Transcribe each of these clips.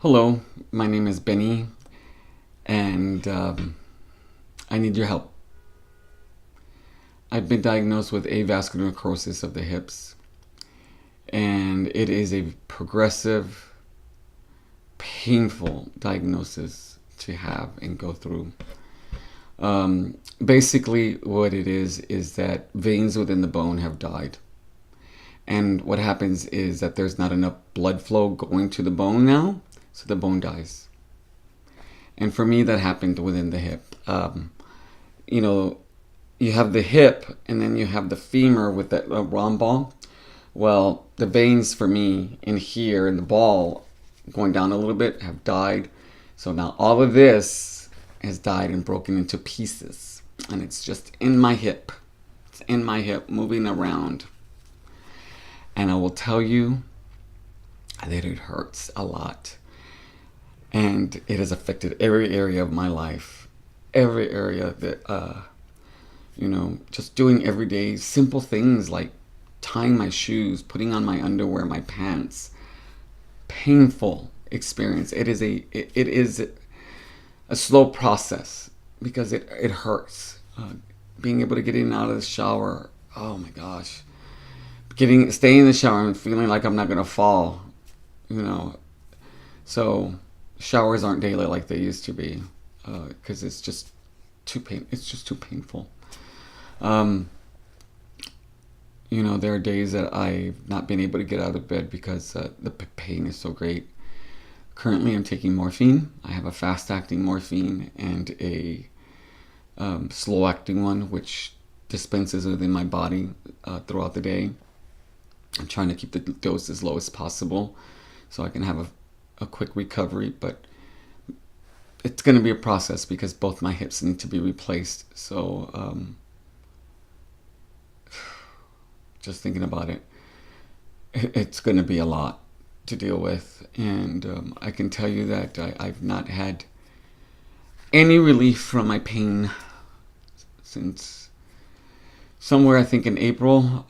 Hello, my name is Benny, and I need your help. I've been diagnosed with avascular necrosis of the hips, and it is a progressive, painful diagnosis to have and go through. Basically, what it is that veins within the bone have died. And what happens is that there's not enough blood flow going to the bone now, so the bone dies. And for me, that happened within the hip. You know, you have the hip, and then you have the femur with that rhombol. Well, the veins for me in here in the ball, going down a little bit, have died. So now all of this has died and broken into pieces, and it's just in my hip. It's in my hip, moving around. And I will tell you that it hurts a lot. And it has affected every area of my life. Every area that, just doing everyday simple things like tying my shoes, putting on my underwear, my pants. Painful experience. It is a slow process because it hurts. Being able to get in and out of the shower, oh my gosh. Staying in the shower and feeling like I'm not gonna fall, you know. So showers aren't daily like they used to be, because it's just It's just too painful. Um, there are days that I've not been able to get out of bed because the pain is so great. Currently, I'm taking morphine. I have a fast-acting morphine and a slow-acting one, which dispenses within my body throughout the day. I'm trying to keep the dose as low as possible so I can have a quick recovery, but it's going to be a process because both my hips need to be replaced. So just thinking about it's going to be a lot to deal with. And I can tell you that I've not had any relief from my pain since somewhere, I think, in April,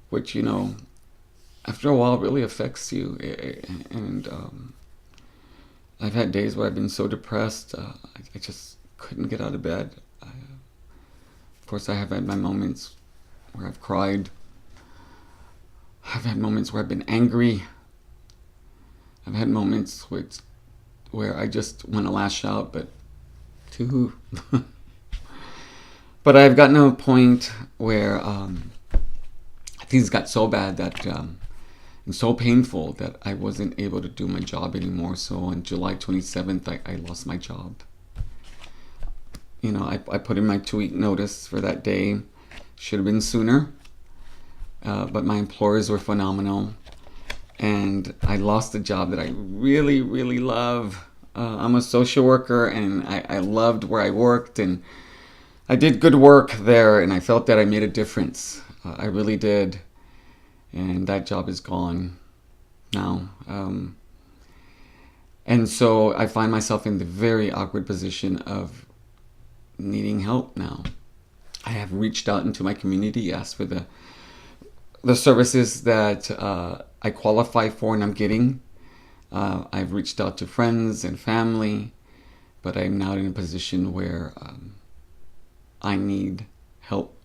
which, after a while really affects you. And I've had days where I've been so depressed, I just couldn't get out of bed. Of course, I have had my moments where I've cried. I've had moments where I've been angry. I've had moments where I just want to lash out, but to who? But I've gotten to a point where things got so bad that and so painful that I wasn't able to do my job anymore. So on July 27th, I lost my job. I put in my 2-week notice for that day. Should have been sooner, but my employers were phenomenal, and I lost a job that I really, really love. I'm a social worker, and I loved where I worked, and I did good work there, and I felt that I made a difference. I really did. And that job is gone now. And so I find myself in the very awkward position of needing help now. I have reached out into my community, asked for the services that I qualify for and I'm getting. I've reached out to friends and family, but I'm now in a position where I need help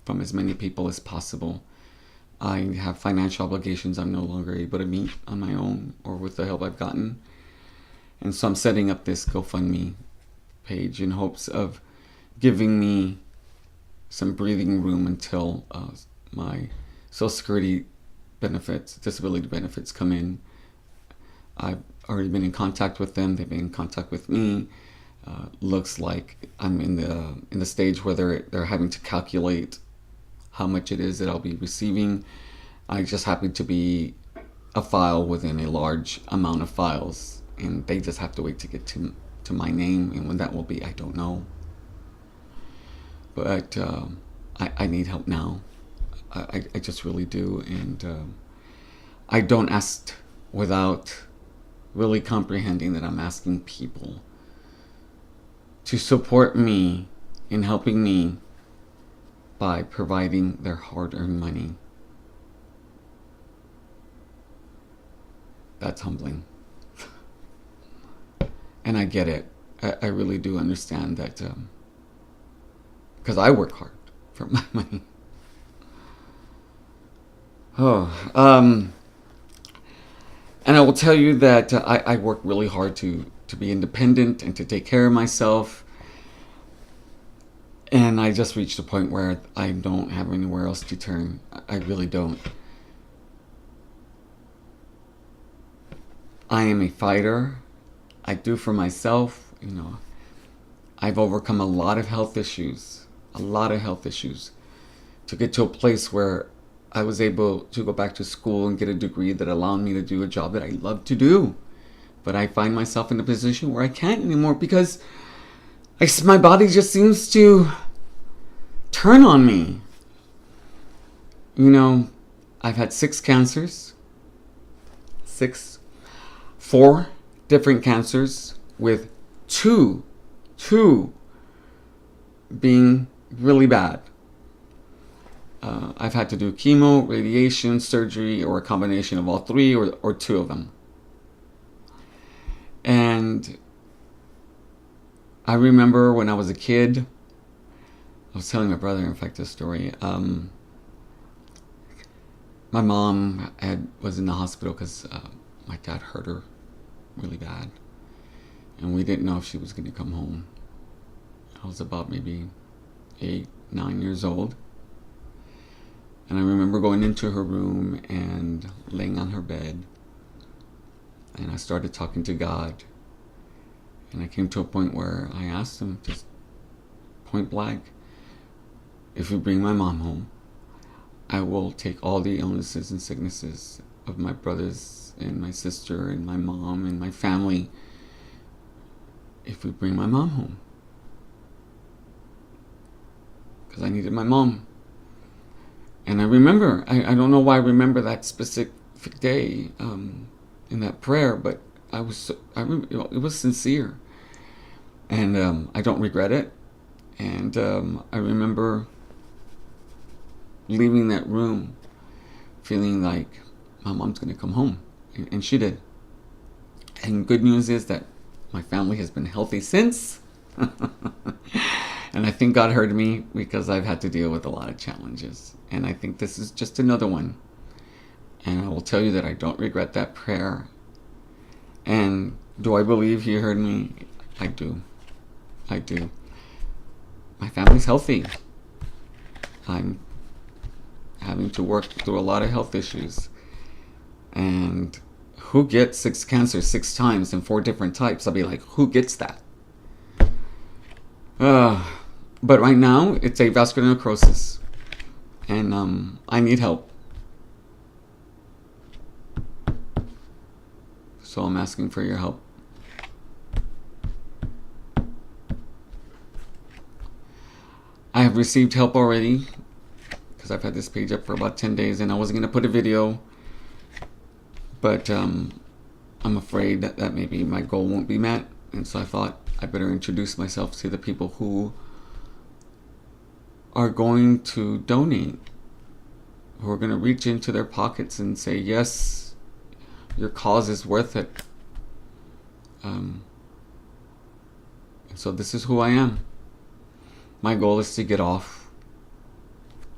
from as many people as possible. I have financial obligations I'm no longer able to meet on my own or with the help I've gotten. And so I'm setting up this GoFundMe page in hopes of giving me some breathing room until my Social Security benefits, disability benefits come in. I've already been in contact with them. They've been in contact with me. Looks like I'm in the stage where they're having to calculate how much it is that I'll be receiving. I just happen to be a file within a large amount of files, and they just have to wait to get to my name, and when that will be, I don't know. But I need help now. I just really do, and I don't ask without really comprehending that I'm asking people to support me in helping me by providing their hard-earned money. That's humbling. And I get it. I really do understand that, because I work hard for my money. Oh, and I will tell you that I work really hard to be independent and to take care of myself. And I just reached a point where I don't have anywhere else to turn. I really don't. I am a fighter. I do for myself. I've overcome a lot of health issues. A lot of health issues. To get to a place where I was able to go back to school and get a degree that allowed me to do a job that I love to do. But I find myself in a position where I can't anymore because my body just seems to turn on me. I've had 6 cancers. 4 different cancers, with two being really bad. I've had to do chemo, radiation, surgery, or a combination of all 3 or 2 of them. And I remember when I was a kid, I was telling my brother, in fact, this story. My mom was in the hospital because my dad hurt her really bad. And we didn't know if she was going to come home. I was about maybe 8, 9 years old. And I remember going into her room and laying on her bed. And I started talking to God. And I came to a point where I asked him, just point blank, if you bring my mom home, I will take all the illnesses and sicknesses of my brothers and my sister and my mom and my family if we bring my mom home. Because I needed my mom. And I remember, I don't know why I remember that specific day in that prayer, but it was sincere. And I don't regret it. And I remember leaving that room feeling like my mom's going to come home. And she did. And good news is that my family has been healthy since. And I think God heard me because I've had to deal with a lot of challenges. And I think this is just another one. And I will tell you that I don't regret that prayer. And do I believe He heard me? I do. I do. My family's healthy. I'm having to work through a lot of health issues. And who gets 6 cancers 6 times in 4 different types? I'll be like, who gets that? But right now, it's avascular necrosis. And I need help. So I'm asking for your help. I have received help already because I've had this page up for about 10 days and I wasn't going to put a video. But I'm afraid that maybe my goal won't be met. And so I thought I better introduce myself to the people who are going to donate, who are going to reach into their pockets and say, yes, your cause is worth it. And so this is who I am. My goal is to get off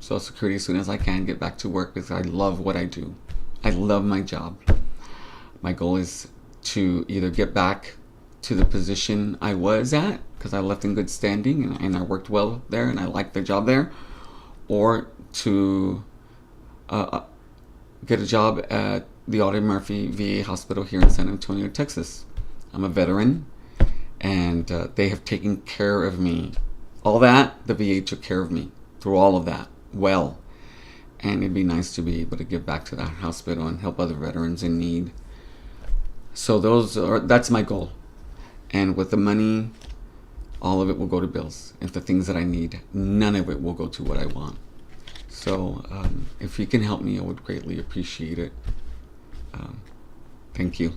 Social Security as soon as I can, get back to work because I love what I do. I love my job. My goal is to either get back to the position I was at, because I left in good standing and I worked well there and I liked the job there, or to get a job at the Audie Murphy VA Hospital here in San Antonio, Texas. I'm a veteran and they have taken care of me. All that, the VA took care of me through all of that well. And it'd be nice to be able to give back to that hospital and help other veterans in need. So that's my goal. And with the money, all of it will go to bills. And the things that I need, none of it will go to what I want. So if you can help me, I would greatly appreciate it. Thank you.